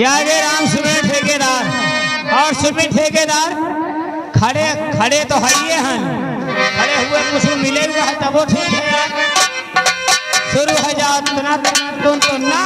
आगे राम सुमेर ठेकेदार और सुमित ठेकेदार खड़े खड़े तो है हैं, खड़े हुए कुछ मिले हुए है तब वो ठीक है। शुरू है जाओ तना तुम तो ना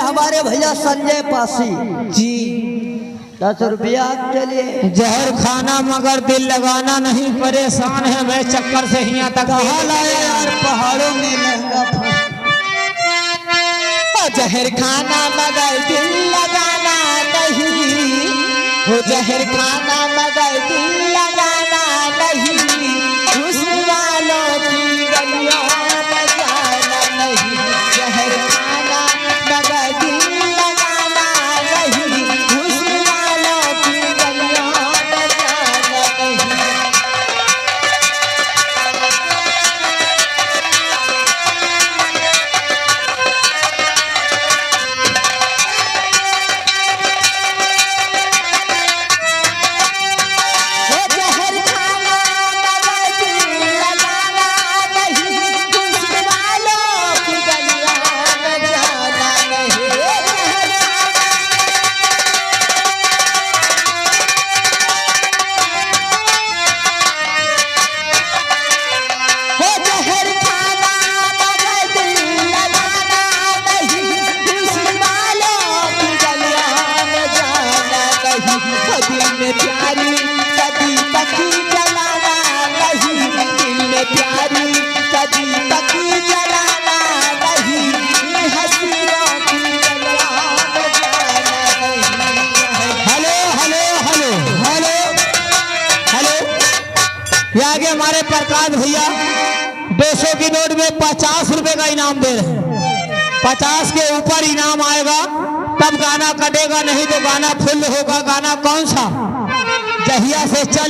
हमारे भैया संजय पासी जी 10 रुपया के लिए। जहर खाना मगर दिल लगाना नहीं, परेशान है मैं चक्कर से यहाँ तक कहाँ लाया यार पहाड़ों में महंगा जहर खाना मगर दिल लगाना नहीं, वो जहर खाना मगर दिल लगाना नहीं, हुस्न वालों की गलियों में जाना नहीं। जहर खाना मगर दिल लगाना नहीं, हुस्न वालों की गलियों में जाना नहीं। आगे हमारे प्रकाश भैया 200 की नोट में 50 रुपए का इनाम दे रहे हैं। 50 के ऊपर इनाम आएगा तब गाना कटेगा, नहीं तो गाना फुल होगा। गाना कौन सा? जहिया से चल